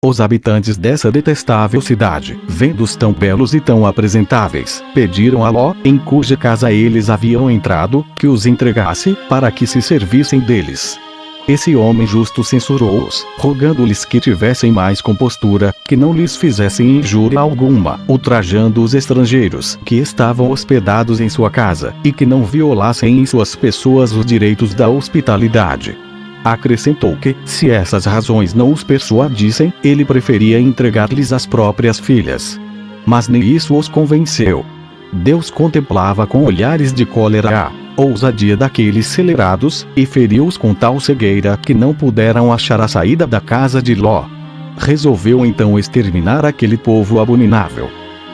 Os habitantes dessa detestável cidade, vendo-os tão belos e tão apresentáveis, pediram a Ló, em cuja casa eles haviam entrado, que os entregasse, para que se servissem deles. Esse homem justo censurou-os, rogando-lhes que tivessem mais compostura, que não lhes fizessem injúria alguma, ultrajando os estrangeiros que estavam hospedados em sua casa, e que não violassem em suas pessoas os direitos da hospitalidade. Acrescentou que, se essas razões não os persuadissem, ele preferia entregar-lhes as próprias filhas. Mas nem isso os convenceu. Deus contemplava com olhares de cólera a ousadia daqueles celerados, e feriu-os com tal cegueira que não puderam achar a saída da casa de Ló. Resolveu então exterminar aquele povo abominável.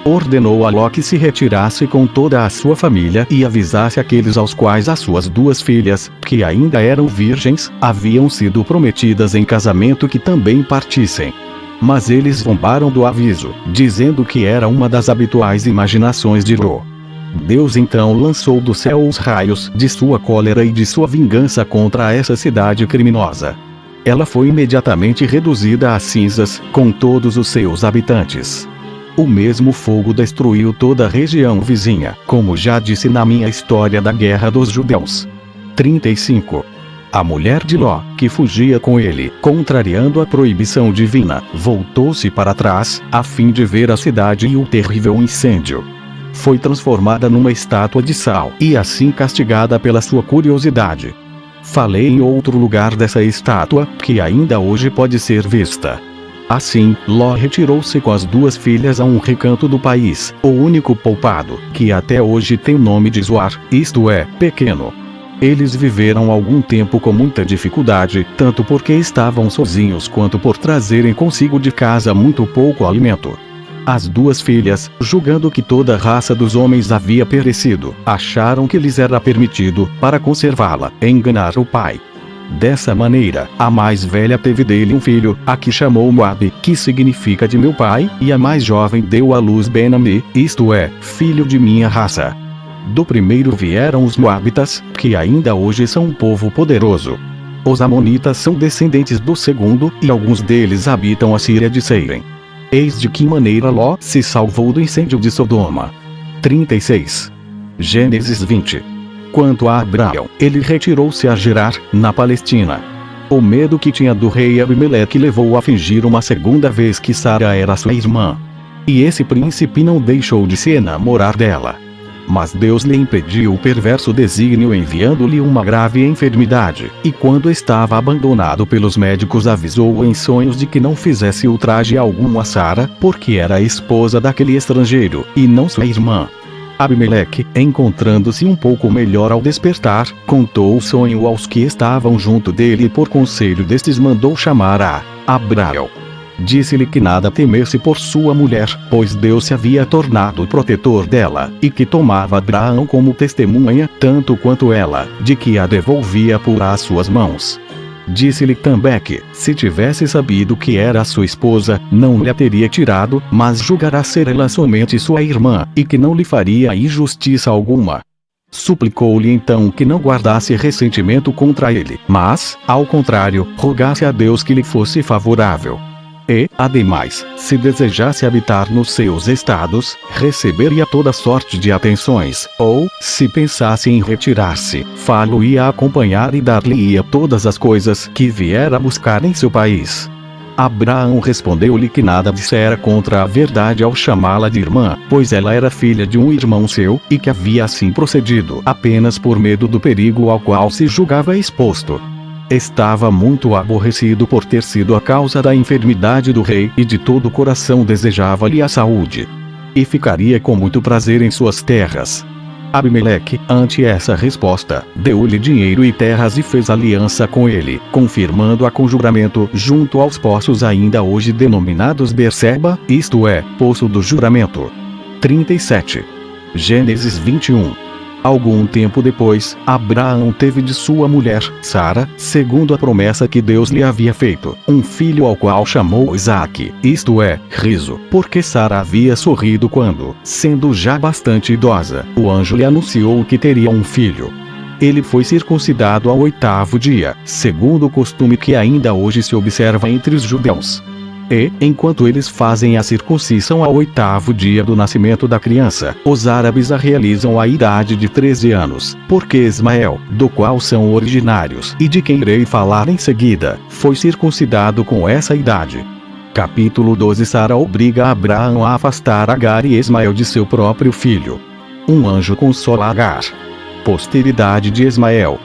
Ordenou a Ló que se retirasse com toda a sua família e avisasse aqueles aos quais as suas duas filhas, que ainda eram virgens, haviam sido prometidas em casamento, que também partissem. Mas eles zombaram do aviso, dizendo que era uma das habituais imaginações de Ló. Deus então lançou do céu os raios de sua cólera e de sua vingança contra essa cidade criminosa. Ela foi imediatamente reduzida a cinzas, com todos os seus habitantes. O mesmo fogo destruiu toda a região vizinha, como já disse na minha história da Guerra dos Judeus. 35. A mulher de Ló, que fugia com ele, contrariando a proibição divina, voltou-se para trás, a fim de ver a cidade e o terrível incêndio. Foi transformada numa estátua de sal, e assim castigada pela sua curiosidade. Falei em outro lugar dessa estátua, que ainda hoje pode ser vista. Assim, Ló retirou-se com as duas filhas a um recanto do país, o único poupado, que até hoje tem o nome de Zoar, isto é, pequeno. Eles viveram algum tempo com muita dificuldade, tanto porque estavam sozinhos quanto por trazerem consigo de casa muito pouco alimento. As duas filhas, julgando que toda a raça dos homens havia perecido, acharam que lhes era permitido, para conservá-la, enganar o pai. Dessa maneira, a mais velha teve dele um filho, a que chamou Moabe, que significa de meu pai, e a mais jovem deu à luz Ben-Ammi, isto é, filho de minha raça. Do primeiro vieram os Moabitas, que ainda hoje são um povo poderoso. Os Amonitas são descendentes do segundo, e alguns deles habitam a Síria de Seirem. Eis de que maneira Ló se salvou do incêndio de Sodoma. 36. Gênesis 20. Quanto a Abraão, ele retirou-se a Gerar, na Palestina. O medo que tinha do rei Abimeleque levou-o a fingir uma segunda vez que Sara era sua irmã. E esse príncipe não deixou de se enamorar dela. Mas Deus lhe impediu o perverso desígnio, enviando-lhe uma grave enfermidade, e quando estava abandonado pelos médicos avisou-o em sonhos de que não fizesse ultraje algum a Sara, porque era a esposa daquele estrangeiro, e não sua irmã. Abimeleque, encontrando-se um pouco melhor ao despertar, contou o sonho aos que estavam junto dele e por conselho destes mandou chamar a Abraão. Disse-lhe que nada temesse por sua mulher, pois Deus se havia tornado protetor dela, e que tomava Abraão como testemunha, tanto quanto ela, de que a devolvia por às suas mãos. Disse-lhe também que, se tivesse sabido que era a sua esposa, não lhe a teria tirado, mas julgará ser ela somente sua irmã, e que não lhe faria injustiça alguma. Suplicou-lhe então que não guardasse ressentimento contra ele, mas, ao contrário, rogasse a Deus que lhe fosse favorável. E, ademais, se desejasse habitar nos seus estados, receberia toda sorte de atenções, ou, se pensasse em retirar-se, fá-lo-ia acompanhar e dar-lhe-ia todas as coisas que viera buscar em seu país. Abraão respondeu-lhe que nada dissera contra a verdade ao chamá-la de irmã, pois ela era filha de um irmão seu, e que havia assim procedido apenas por medo do perigo ao qual se julgava exposto. Estava muito aborrecido por ter sido a causa da enfermidade do rei, e de todo o coração desejava-lhe a saúde. E ficaria com muito prazer em suas terras. Abimeleque, ante essa resposta, deu-lhe dinheiro e terras e fez aliança com ele, confirmando a conjuramento junto aos poços ainda hoje denominados Berseba, isto é, Poço do Juramento. 37. Gênesis 21. Algum tempo depois, Abraão teve de sua mulher, Sara, segundo a promessa que Deus lhe havia feito, um filho ao qual chamou Isaque, isto é, riso, porque Sara havia sorrido quando, sendo já bastante idosa, o anjo lhe anunciou que teria um filho. Ele foi circuncidado ao 8º dia, segundo o costume que ainda hoje se observa entre os judeus. E, enquanto eles fazem a circuncisão ao 8º dia do nascimento da criança, os árabes a realizam à idade de 13 anos, porque Ismael, do qual são originários e de quem irei falar em seguida, foi circuncidado com essa idade. Capítulo 12. Sara obriga Abraão a afastar Agar e Ismael de seu próprio filho. Um anjo consola Agar. Posteridade de Ismael.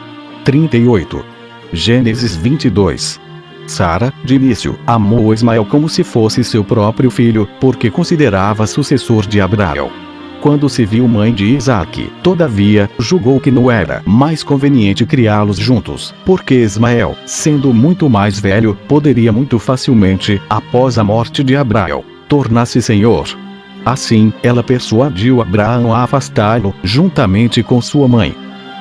38. Gênesis 22. Sara, de início, amou Ismael como se fosse seu próprio filho, porque considerava sucessor de Abraão. Quando se viu mãe de Isaque, todavia, julgou que não era mais conveniente criá-los juntos, porque Ismael, sendo muito mais velho, poderia muito facilmente, após a morte de Abraão, tornar-se senhor. Assim, ela persuadiu Abraão a afastá-lo, juntamente com sua mãe.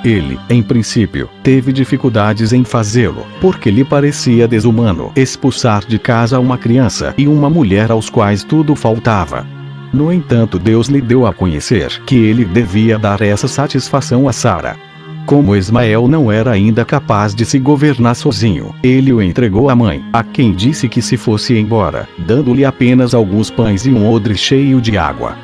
Ele, em princípio, teve dificuldades em fazê-lo, porque lhe parecia desumano expulsar de casa uma criança e uma mulher aos quais tudo faltava. No entanto, Deus lhe deu a conhecer que ele devia dar essa satisfação a Sara. Como Ismael não era ainda capaz de se governar sozinho, ele o entregou à mãe, a quem disse que se fosse embora, dando-lhe apenas alguns pães e um odre cheio de água.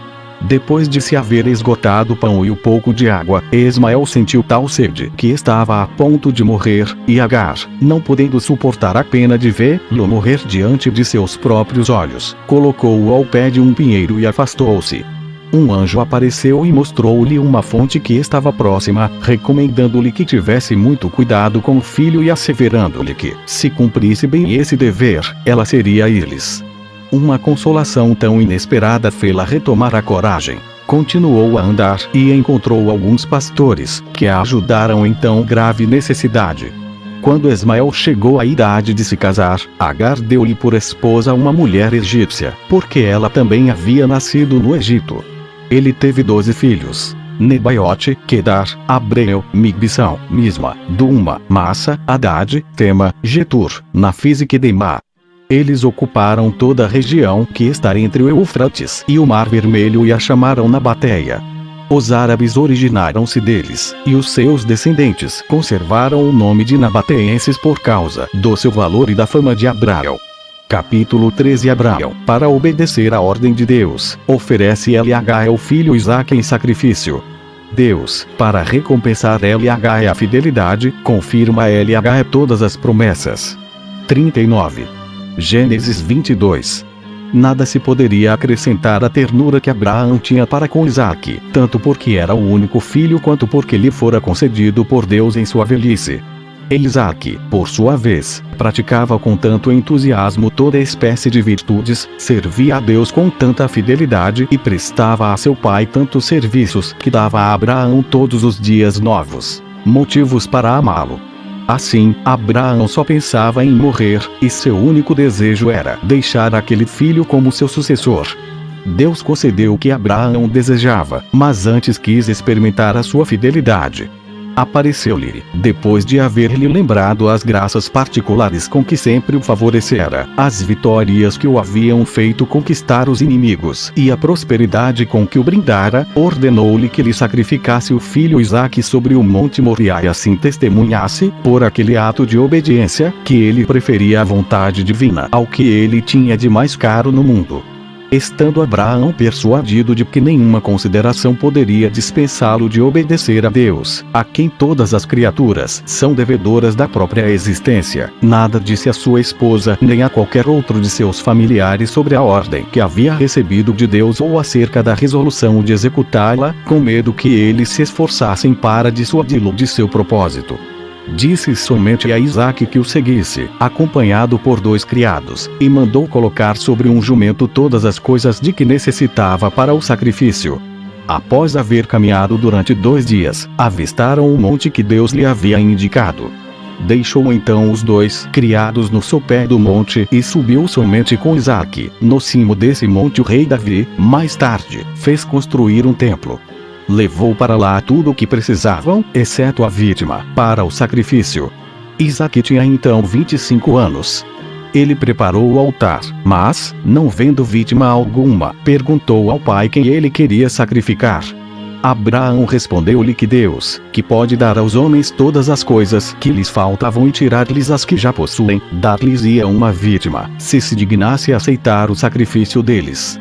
Depois de se haver esgotado o pão e o pouco de água, Ismael sentiu tal sede que estava a ponto de morrer, e Agar, não podendo suportar a pena de vê-lo morrer diante de seus próprios olhos, colocou-o ao pé de um pinheiro e afastou-se. Um anjo apareceu e mostrou-lhe uma fonte que estava próxima, recomendando-lhe que tivesse muito cuidado com o filho e asseverando-lhe que, se cumprisse bem esse dever, ela seria a-lhes. Uma consolação tão inesperada fê-la retomar a coragem. Continuou a andar e encontrou alguns pastores, que a ajudaram em tão grave necessidade. Quando Ismael chegou à idade de se casar, Agar deu-lhe por esposa uma mulher egípcia, porque ela também havia nascido no Egito. Ele teve 12 filhos: Nebaiote, Quedar, Abreu, Migbição, Misma, Duma, Massa, Hadad, Tema, Getur, Nafis e Quedemá. Eles ocuparam toda a região que está entre o Eufrates e o Mar Vermelho e a chamaram Nabateia. Os árabes originaram-se deles, e os seus descendentes conservaram o nome de nabateenses por causa do seu valor e da fama de Abraão. Capítulo 13. Abraão, para obedecer à ordem de Deus, oferece Eliagai ao filho Isaque em sacrifício. Deus, para recompensar Eliagai a fidelidade, confirma a Eliagai todas as promessas. 39. Gênesis 22. Nada se poderia acrescentar à ternura que Abraão tinha para com Isaque, tanto porque era o único filho quanto porque lhe fora concedido por Deus em sua velhice. Isaque, por sua vez, praticava com tanto entusiasmo toda espécie de virtudes, servia a Deus com tanta fidelidade e prestava a seu pai tantos serviços que dava a Abraão todos os dias novos motivos para amá-lo. Assim, Abraão só pensava em morrer, e seu único desejo era deixar aquele filho como seu sucessor. Deus concedeu o que Abraão desejava, mas antes quis experimentar a sua fidelidade. Apareceu-lhe, depois de haver-lhe lembrado as graças particulares com que sempre o favorecera, as vitórias que o haviam feito conquistar os inimigos e a prosperidade com que o brindara, ordenou-lhe que lhe sacrificasse o filho Isaque sobre o monte Moriá e assim testemunhasse, por aquele ato de obediência, que ele preferia a vontade divina ao que ele tinha de mais caro no mundo. Estando Abraão persuadido de que nenhuma consideração poderia dispensá-lo de obedecer a Deus, a quem todas as criaturas são devedoras da própria existência, nada disse a sua esposa nem a qualquer outro de seus familiares sobre a ordem que havia recebido de Deus ou acerca da resolução de executá-la, com medo que eles se esforçassem para dissuadi-lo de seu propósito. Disse somente a Isaque que o seguisse, acompanhado por 2 criados, e mandou colocar sobre um jumento todas as coisas de que necessitava para o sacrifício. Após haver caminhado durante 2 dias, avistaram o monte que Deus lhe havia indicado. Deixou então os 2 criados no sopé do monte e subiu somente com Isaque. No cimo desse monte o rei Davi, mais tarde, fez construir um templo. Levou para lá tudo o que precisavam, exceto a vítima, para o sacrifício. Isaque tinha então 25 anos. Ele preparou o altar, mas, não vendo vítima alguma, perguntou ao pai quem ele queria sacrificar. Abraão respondeu-lhe que Deus, que pode dar aos homens todas as coisas que lhes faltavam e tirar-lhes as que já possuem, dar-lhes-ia uma vítima, se dignasse aceitar o sacrifício deles.